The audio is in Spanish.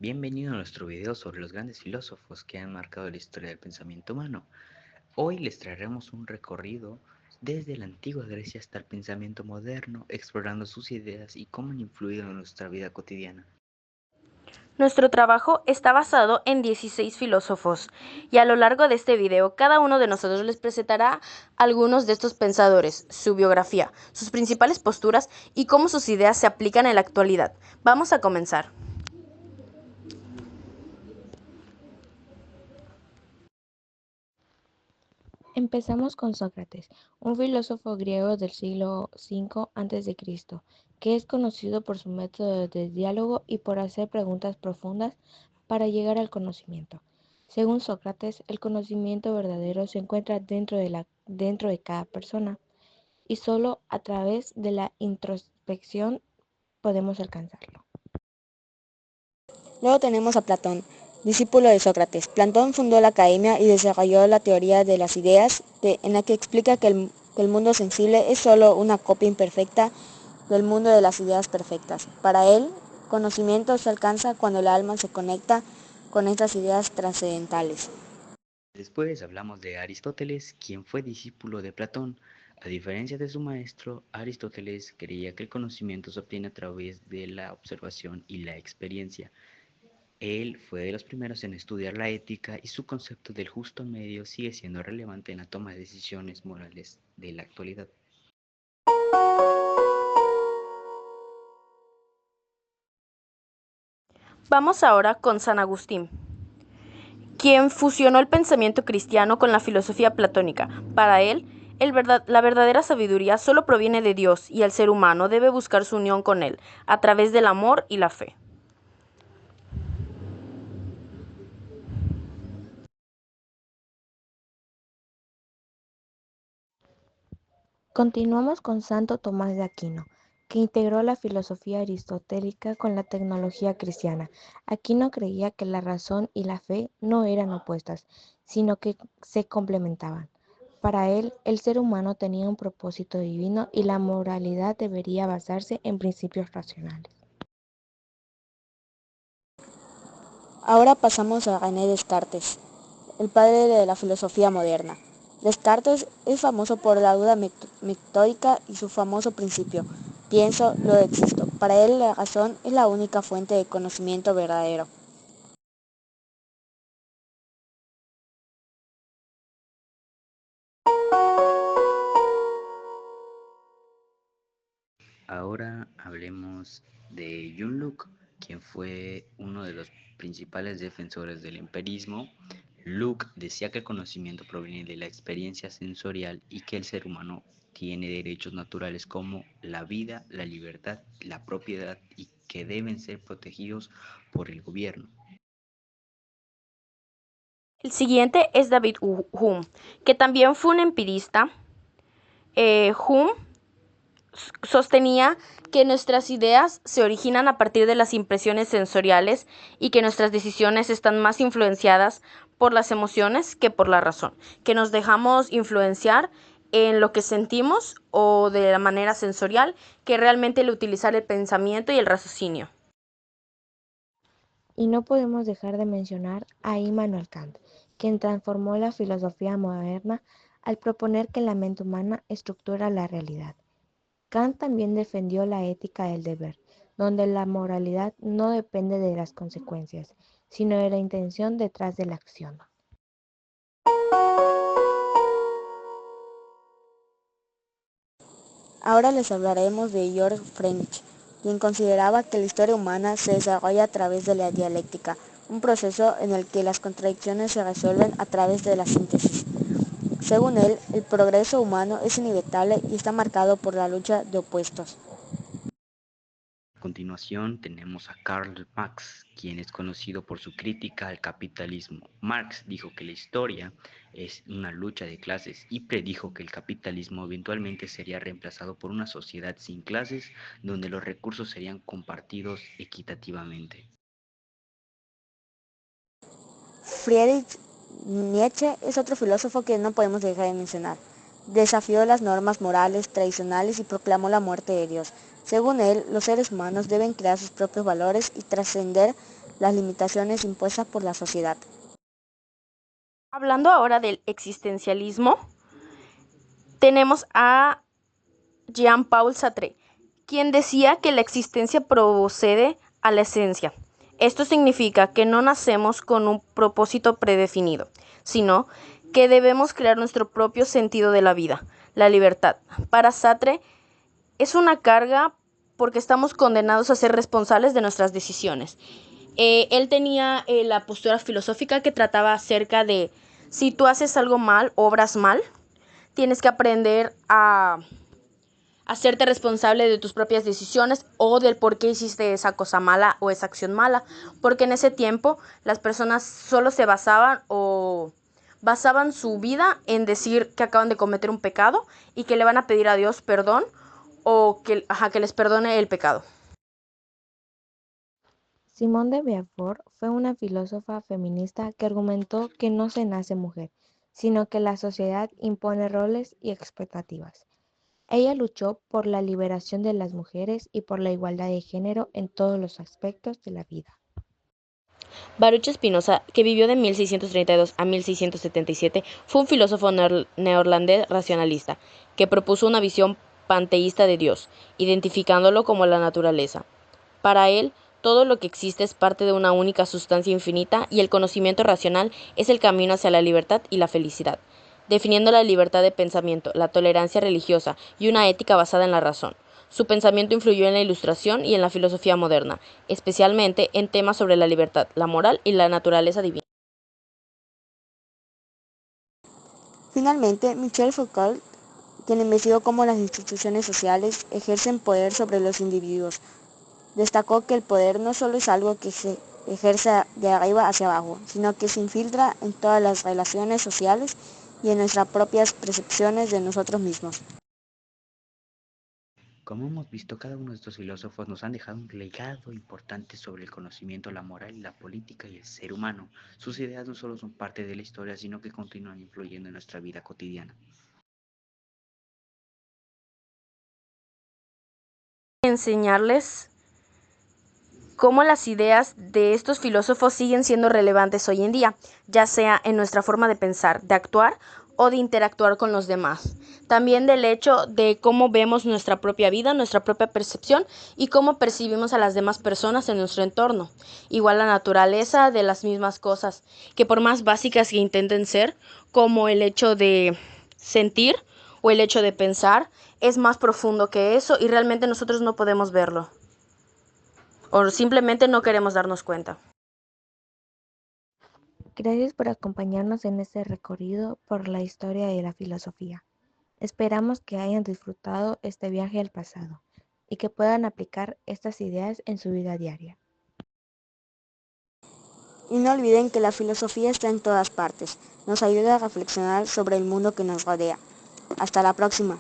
Bienvenido a nuestro video sobre los grandes filósofos que han marcado la historia del pensamiento humano. Hoy les traeremos un recorrido desde la antigua Grecia hasta el pensamiento moderno, explorando sus ideas y cómo han influido en nuestra vida cotidiana. Nuestro trabajo está basado en 16 filósofos y a lo largo de este video cada uno de nosotros les presentará algunos de estos pensadores, su biografía, sus principales posturas y cómo sus ideas se aplican en la actualidad. Vamos a comenzar. Empezamos con Sócrates, un filósofo griego del siglo V a.C., que es conocido por su método de diálogo y por hacer preguntas profundas para llegar al conocimiento. Según Sócrates, el conocimiento verdadero se encuentra dentro de cada persona y solo a través de la introspección podemos alcanzarlo. Luego tenemos a Platón, discípulo de Sócrates. Platón fundó la academia y desarrolló la teoría de las ideas, en la que explica que el mundo sensible es solo una copia imperfecta del mundo de las ideas perfectas. Para él, conocimiento se alcanza cuando el alma se conecta con estas ideas trascendentales. Después hablamos de Aristóteles, quien fue discípulo de Platón. A diferencia de su maestro, Aristóteles creía que el conocimiento se obtiene a través de la observación y la experiencia. Él fue de los primeros en estudiar la ética y su concepto del justo medio sigue siendo relevante en la toma de decisiones morales de la actualidad. Vamos ahora con San Agustín, quien fusionó el pensamiento cristiano con la filosofía platónica. Para él, la verdadera sabiduría solo proviene de Dios y el ser humano debe buscar su unión con Él a través del amor y la fe. Continuamos con Santo Tomás de Aquino, que integró la filosofía aristotélica con la teología cristiana. Aquino creía que la razón y la fe no eran opuestas, sino que se complementaban. Para él, el ser humano tenía un propósito divino y la moralidad debería basarse en principios racionales. Ahora pasamos a René Descartes, el padre de la filosofía moderna. Descartes es famoso por la duda metódica y su famoso principio: pienso, luego existo. Para él la razón es la única fuente de conocimiento verdadero. Ahora hablemos de John Locke, quien fue uno de los principales defensores del empirismo. Locke decía que el conocimiento proviene de la experiencia sensorial y que el ser humano tiene derechos naturales como la vida, la libertad, la propiedad y que deben ser protegidos por el gobierno. El siguiente es David Hume, que también fue un empirista. Hume sostenía que nuestras ideas se originan a partir de las impresiones sensoriales y que nuestras decisiones están más influenciadas por las emociones que por la razón, que nos dejamos influenciar en lo que sentimos o de la manera sensorial que realmente el utilizar el pensamiento y el raciocinio. Y no podemos dejar de mencionar a Immanuel Kant, quien transformó la filosofía moderna al proponer que la mente humana estructura la realidad. Kant también defendió la ética del deber, donde la moralidad no depende de las consecuencias, sino de la intención detrás de la acción. Ahora les hablaremos de Georg Friedrich, quien consideraba que la historia humana se desarrolla a través de la dialéctica, un proceso en el que las contradicciones se resuelven a través de la síntesis. Según él, el progreso humano es inevitable y está marcado por la lucha de opuestos. A continuación tenemos a Karl Marx, quien es conocido por su crítica al capitalismo. Marx dijo que la historia es una lucha de clases y predijo que el capitalismo eventualmente sería reemplazado por una sociedad sin clases donde los recursos serían compartidos equitativamente. Friedrich Nietzsche es otro filósofo que no podemos dejar de mencionar. Desafió las normas morales tradicionales y proclamó la muerte de Dios. Según él, los seres humanos deben crear sus propios valores y trascender las limitaciones impuestas por la sociedad. Hablando ahora del existencialismo, tenemos a Jean-Paul Sartre, quien decía que la existencia procede a la esencia. Esto significa que no nacemos con un propósito predefinido, sino que debemos crear nuestro propio sentido de la vida, la libertad. Para Sartre es una carga porque estamos condenados a ser responsables de nuestras decisiones. Él tenía la postura filosófica que trataba acerca de si tú haces algo mal, obras mal, tienes que aprender a hacerte responsable de tus propias decisiones o del por qué hiciste esa cosa mala o esa acción mala, porque en ese tiempo las personas solo se basaban su vida en decir que acaban de cometer un pecado y que le van a pedir a Dios perdón o que les perdone el pecado. Simone de Beauvoir fue una filósofa feminista que argumentó que no se nace mujer, sino que la sociedad impone roles y expectativas. Ella luchó por la liberación de las mujeres y por la igualdad de género en todos los aspectos de la vida. Baruch Spinoza, que vivió de 1632 a 1677, fue un filósofo neerlandés racionalista, que propuso una visión panteísta de Dios, identificándolo como la naturaleza. Para él, todo lo que existe es parte de una única sustancia infinita y el conocimiento racional es el camino hacia la libertad y la felicidad, definiendo la libertad de pensamiento, la tolerancia religiosa y una ética basada en la razón. Su pensamiento influyó en la Ilustración y en la filosofía moderna, especialmente en temas sobre la libertad, la moral y la naturaleza divina. Finalmente, Michel Foucault, quien investigó cómo las instituciones sociales ejercen poder sobre los individuos, destacó que el poder no solo es algo que se ejerce de arriba hacia abajo, sino que se infiltra en todas las relaciones sociales y en nuestras propias percepciones de nosotros mismos. Como hemos visto, cada uno de estos filósofos nos han dejado un legado importante sobre el conocimiento, la moral, la política y el ser humano. Sus ideas no solo son parte de la historia, sino que continúan influyendo en nuestra vida cotidiana. Enseñarles cómo las ideas de estos filósofos siguen siendo relevantes hoy en día, ya sea en nuestra forma de pensar, de actuar o de interactuar con los demás. También del hecho de cómo vemos nuestra propia vida, nuestra propia percepción y cómo percibimos a las demás personas en nuestro entorno. Igual la naturaleza de las mismas cosas, que por más básicas que intenten ser, como el hecho de sentir o el hecho de pensar, es más profundo que eso y realmente nosotros no podemos verlo. O simplemente no queremos darnos cuenta. Gracias por acompañarnos en este recorrido por la historia de la filosofía. Esperamos que hayan disfrutado este viaje al pasado y que puedan aplicar estas ideas en su vida diaria. Y no olviden que la filosofía está en todas partes, nos ayuda a reflexionar sobre el mundo que nos rodea. Hasta la próxima.